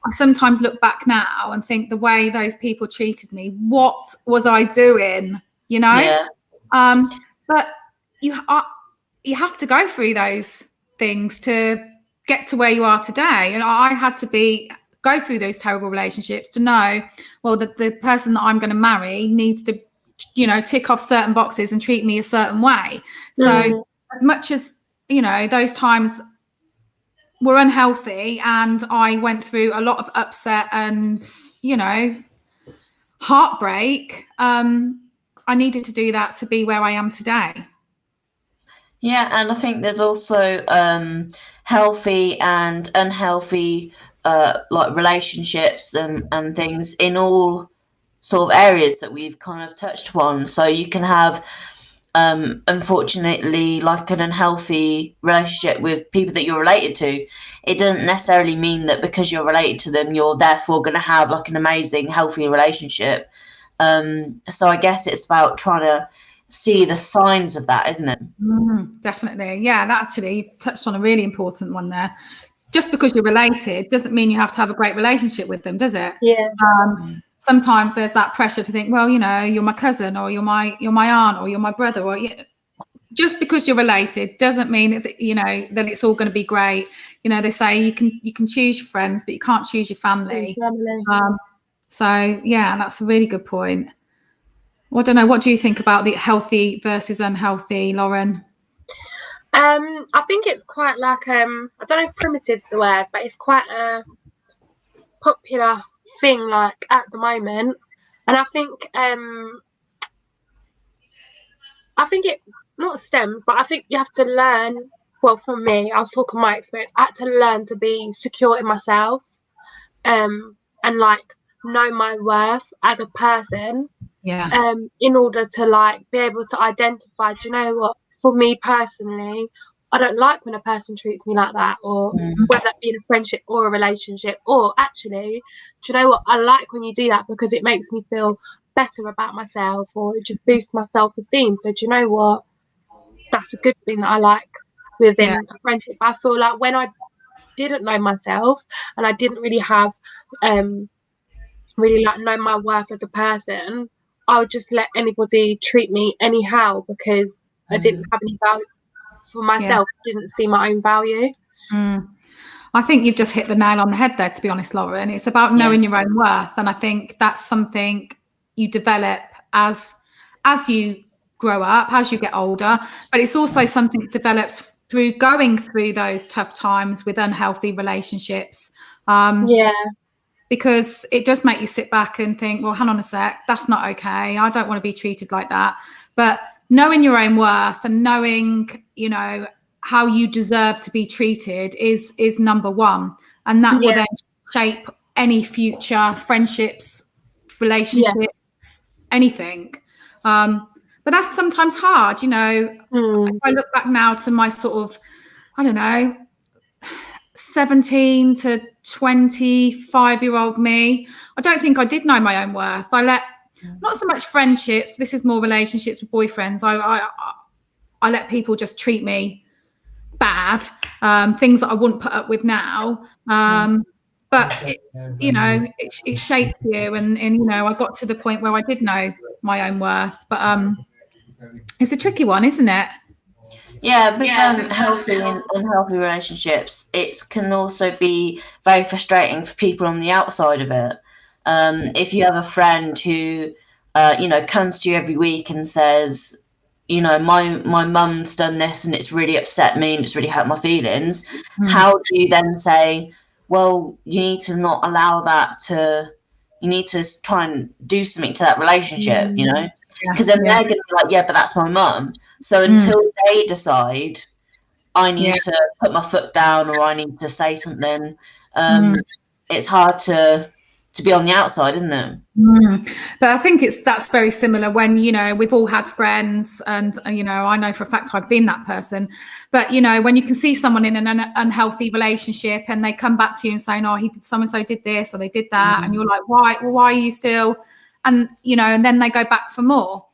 I sometimes look back now and think the way those people treated me, what was I doing? Yeah. But you have to go through those things to get to where you are today, and I had to go through those terrible relationships to know, well, that the person that I'm going to marry needs to, tick off certain boxes and treat me a certain way. So as much as, those times were unhealthy and I went through a lot of upset and, heartbreak, I needed to do that to be where I am today. Yeah, and I think there's also healthy and unhealthy like relationships and things in all sort of areas that we've kind of touched upon. So you can have unfortunately like an unhealthy relationship with people that you're related to. It doesn't necessarily mean that because you're related to them you're therefore going to have like an amazing healthy relationship. So I guess it's about trying to see the signs of that, isn't it? Definitely. Yeah, that actually, you touched on a really important one there. Just because you're related doesn't mean you have to have a great relationship with them, does it? Yeah. sometimes there's that pressure to think, well, you're my cousin, or you're my aunt, or you're my brother, or just because you're related doesn't mean that that it's all going to be great. They say you can choose your friends, but you can't choose your family. So yeah, that's a really good point. Well, I don't know, what do you think about the healthy versus unhealthy, Lauren? I think it's quite like I don't know if primitive's the word, but it's quite a popular thing like at the moment. And I think it not stems, but I think you have to learn. Well, for me, I'll talk on my experience. I had to learn to be secure in myself, and like know my worth as a person. Yeah. In order to like be able to identify, do you know what? For me personally, I don't like when a person treats me like that, or whether that be in a friendship or a relationship. Or actually, do you know what? I like when you do that because it makes me feel better about myself, or it just boosts my self-esteem. So do you know what? That's a good thing that I like within a friendship. I feel like when I didn't know myself and I didn't really have really like know my worth as a person, I would just let anybody treat me anyhow because I didn't have any value for myself. Didn't see my own value. I think you've just hit the nail on the head there, to be honest, Lauren. It's about knowing your own worth, and I think that's something you develop as you grow up, as you get older, but it's also something that develops through going through those tough times with unhealthy relationships. Because it does make you sit back and think, well, hang on a sec, that's not okay. I don't want to be treated like that. But knowing your own worth and knowing, how you deserve to be treated is number one. And that will then shape any future friendships, relationships, anything. But that's sometimes hard, If I look back now to my sort of, I don't know, 17 to 25-year-old me, I don't think I did know my own worth. I let, not so much friendships, this is more relationships with boyfriends, I let people just treat me bad, things that I wouldn't put up with now. But it shaped you, and I got to the point where I did know my own worth. But it's a tricky one, isn't it? Yeah, with healthy and unhealthy relationships, it can also be very frustrating for people on the outside of it. If you have a friend who, comes to you every week and says, my mum's done this and it's really upset me and it's really hurt my feelings, how do you then say, well, you need to not allow that you need to try and do something to that relationship, because then they're going to be like, yeah, but that's my mum. So until they decide, I need to put my foot down or I need to say something, it's hard to be on the outside, isn't it? But I think that's very similar when, we've all had friends and, I know for a fact I've been that person. But, when you can see someone in an unhealthy relationship and they come back to you and saying, oh, so-and-so did this or they did that. And you're like, why? Well, why are you still? And, and then they go back for more.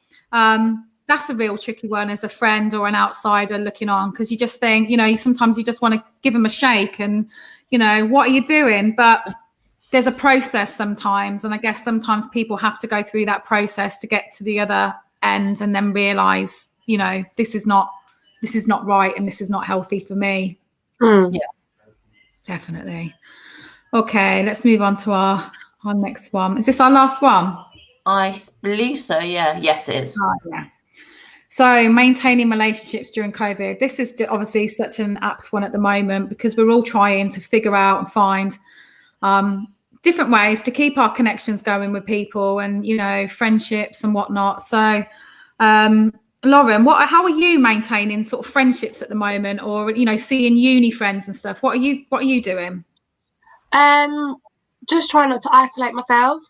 That's a real tricky one as a friend or an outsider looking on, because you just think, sometimes you just want to give them a shake and, what are you doing? But there's a process sometimes. And I guess sometimes people have to go through that process to get to the other end and then realize, this is not right and this is not healthy for me. Yeah, definitely. Okay, let's move on to our next one. Is this our last one? I believe so. Yeah. Yes, it is. Oh, yeah. So maintaining relationships during COVID. This is obviously such an apt one at the moment because we're all trying to figure out and find different ways to keep our connections going with people and, friendships and whatnot. So, Lauren, how are you maintaining sort of friendships at the moment, or, seeing uni friends and stuff? What are you doing? Just trying not to isolate myself.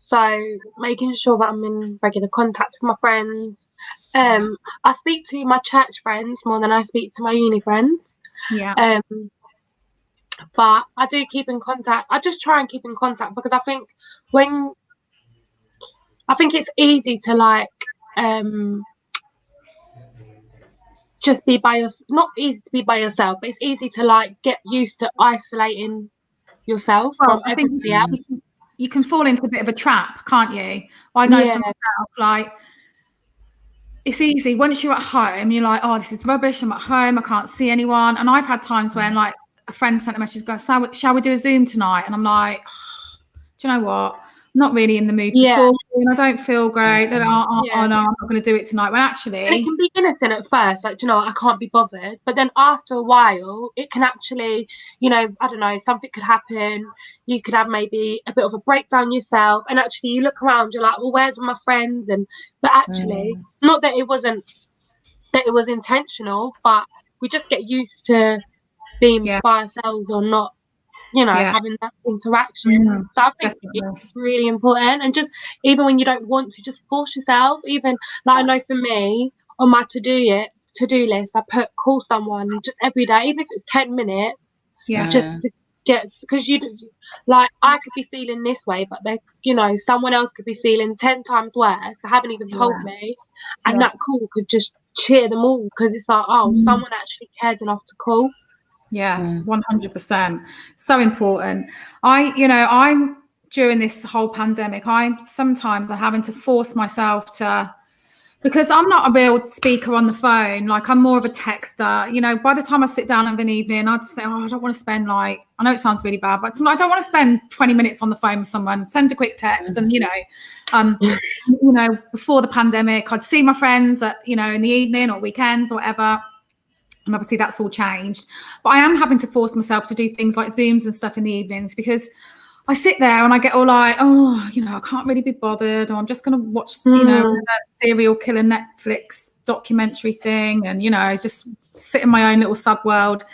So making sure that I'm in regular contact with my friends. I speak to my church friends more than I speak to my uni friends. Yeah. But I do keep in contact. I just try and keep in contact because I think it's easy to like just be by yourself. Not easy to be by yourself, but it's easy to like get used to isolating yourself from everybody else. you can fall into a bit of a trap, can't you? I know for myself, like, it's easy. Once you're at home, you're like, oh, this is rubbish. I'm at home. I can't see anyone. And I've had times when, like, a friend sent a message going, shall we do a Zoom tonight? And I'm like, do you know what? I'm not really in the mood for talking. I don't feel great. Oh, no, I'm not going to do it tonight. When actually... And it can be innocent at first, like, do you know what, I can't be bothered. But then after a while, it can actually, you know, I don't know, something could happen. You could have maybe a bit of a breakdown yourself. And actually you look around, you're like, well, where's my friends? But actually, not that it was intentional, but we just get used to being by ourselves or not, you know, having that interaction. So I think it's really important. And just even when you don't want to, just force yourself. Even like, I know for me, on my to-do list, I call someone just every day, even if it's 10 minutes, just to get, because like, I could be feeling this way, but they, you know, someone else could be feeling 10 times worse. They haven't even told me, and that call could just cheer them all, because it's like, oh, someone actually cares enough to call. 100%. So important. I'm during this whole pandemic, I'm having to force myself to, because I'm not a real speaker on the phone. Like, I'm more of a texter. You know, by the time I sit down of an evening, I just think, I don't want to spend, like, I know it sounds really bad, but I don't want to spend 20 minutes on the phone with someone. Send a quick text. And, you know, before the pandemic, I'd see my friends at, you know, in the evening or weekends or whatever. And obviously that's all changed. But I am having to force myself to do things like Zooms and stuff in the evenings, because I sit there and I get all like, oh, you know, I can't really be bothered, or I'm just going to watch, you know, a serial killer Netflix documentary thing, and, you know, just sit in my own little sub world.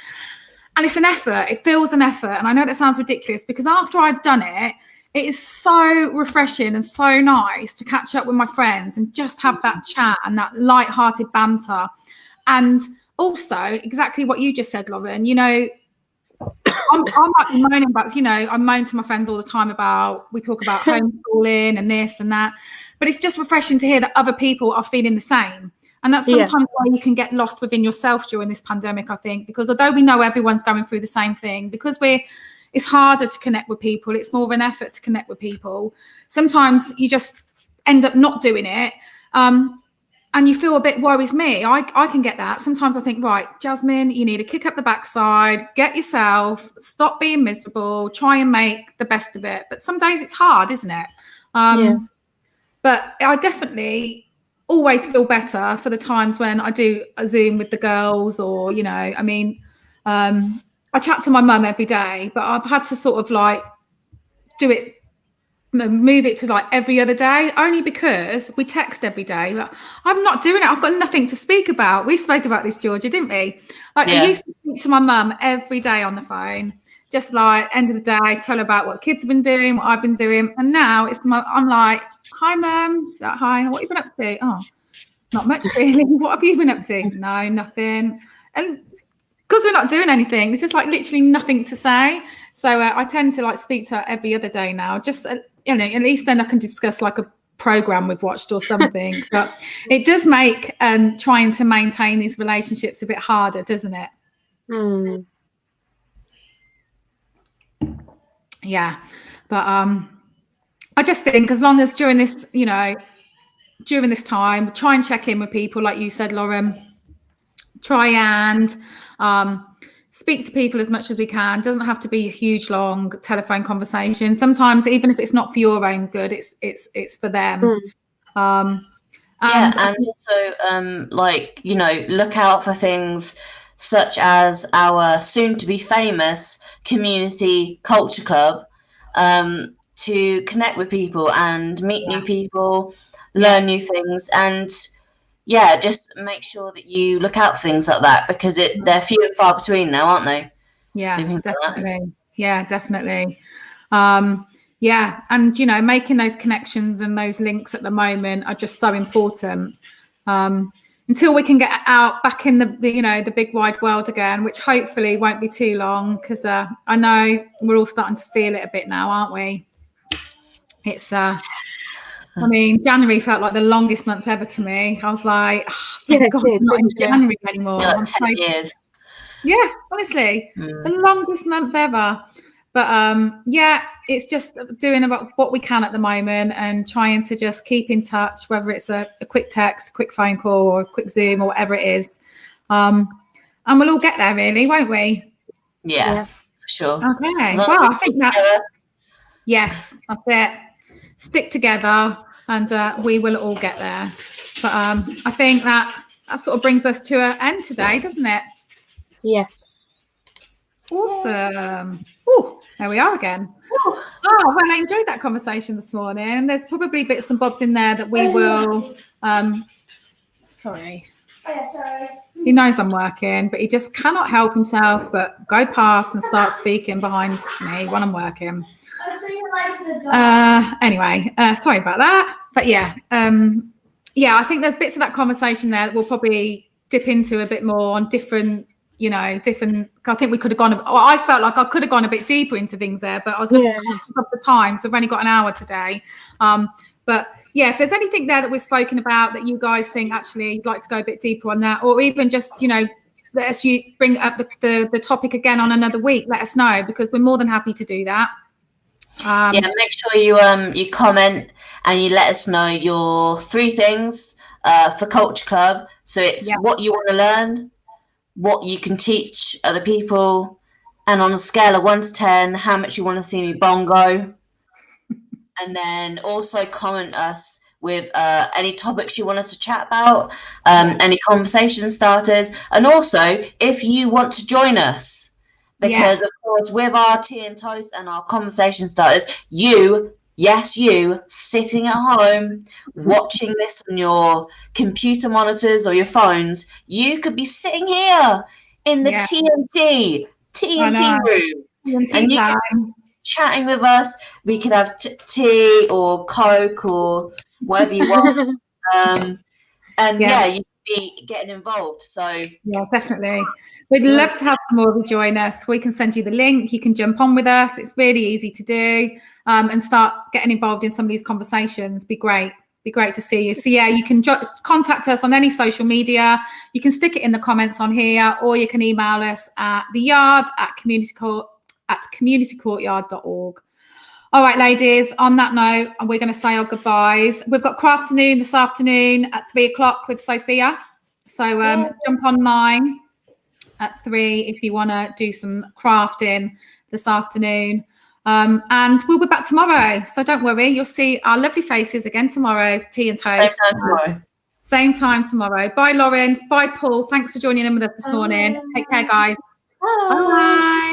And it's an effort. It feels an effort. And I know that sounds ridiculous, because after I've done it, it is so refreshing and so nice to catch up with my friends and just have that chat and that light-hearted banter. And also, exactly what you just said, Lauren, you know, I might be moaning about, you know, I moan to my friends all the time we talk about homeschooling and this and that, but it's just refreshing to hear that other people are feeling the same. And that's sometimes why you can get lost within yourself during this pandemic, I think, because although we know everyone's going through the same thing, because it's harder to connect with people, it's more of an effort to connect with people. Sometimes you just end up not doing it. And you feel a bit, woe is me. I can get that. Sometimes I think, right, Jasmine, you need to kick up the backside, get yourself, stop being miserable, try and make the best of it. But some days it's hard, isn't it? But I definitely always feel better for the times when I do a Zoom with the girls, or, you know, I mean, I chat to my mum every day, but I've had to sort of like move it to like every other day, only because we text every day. But I'm not doing it. I've got nothing to speak about. We spoke about this, Georgia, didn't we? Like, I used to speak to my mum every day on the phone, just like end of the day, tell her about what the kids have been doing, what I've been doing. And now I'm like, hi mum. She's like, hi, what have you been up to? Oh, not much really. What have you been up to? No, nothing. And because we're not doing anything, there's just like literally nothing to say. So I tend to like speak to her every other day now, just you know, at least then I can discuss like a program we've watched or something. But it does make trying to maintain these relationships a bit harder, doesn't it? Yeah, but I just think as long as during this, you know, during this time, try and check in with people, like you said, Lauren. Try and speak to people as much as we can. Doesn't have to be a huge long telephone conversation. Sometimes even if it's not for your own good, it's for them. And also like, you know, look out for things such as our soon to be famous community culture club, to connect with people and meet new people, learn new things, and just make sure that you look out for things like that, because they're few and far between now, aren't they? Yeah, definitely. Yeah, definitely. And, you know, making those connections and those links at the moment are just so important. Until we can get out back in the you know, the big wide world again, which hopefully won't be too long, because I know we're all starting to feel it a bit now, aren't we? It's I mean, January felt like the longest month ever to me. I was like, oh, thank God I'm not in January anymore. I'm 10 years. Yeah, honestly, the longest month ever. But yeah, it's just doing about what we can at the moment and trying to just keep in touch, whether it's a quick text, quick phone call, or a quick Zoom, or whatever it is. And we'll all get there, really, won't we? Yeah, for sure. Okay. Well, I think that. Yes, that's it. Stick together, and we will all get there. But I think that sort of brings us to an end today, doesn't it? Yes. Awesome. Oh, there we are again. Oh, well, I enjoyed that conversation this morning. There's probably bits and bobs in there that we will. Sorry. Oh, yeah, sorry. He knows I'm working, but he just cannot help himself but go past and start speaking behind me when I'm working. Anyway, sorry about that. But yeah, I think there's bits of that conversation there that we'll probably dip into a bit more on different. I think we could have gone. I felt like I could have gone a bit deeper into things there, but I was looking at the time, so I've only got an hour today. But yeah, if there's anything there that we've spoken about that you guys think actually you'd like to go a bit deeper on that, or even just as you bring up the topic again on another week, let us know, because we're more than happy to do that. Make sure you comment and you let us know your 3 things for Culture Club. So it's what you want to learn, what you can teach other people, and on a scale of 1 to 10, how much you want to see me bongo. And then also comment us with any topics you want us to chat about, any conversation starters, and also if you want to join us, because of course with our tea and toast and our conversation starters, you sitting at home watching this on your computer monitors or your phones, you could be sitting here in the TNT room, and you could be chatting with us. We could have tea or Coke or whatever you want, you'd be getting involved. So yeah, definitely, we'd love to have some more of you join us. We can send you the link, you can jump on with us. It's really easy to do, and start getting involved in some of these conversations. Be great to see you. So yeah, you can contact us on any social media. You can stick it in the comments on here, or you can email us at theyard@communitycourtyard.org. All right, ladies, on that note, we're going to say our goodbyes. We've got Crafternoon this afternoon at 3:00 with Sophia. So jump online at 3 if you want to do some crafting this afternoon. And we'll be back tomorrow. So don't worry, you'll see our lovely faces again tomorrow for tea and toast. Same time tomorrow. Bye, Lauren. Bye, Paul. Thanks for joining in with us this morning. Take care, guys. Bye. Bye.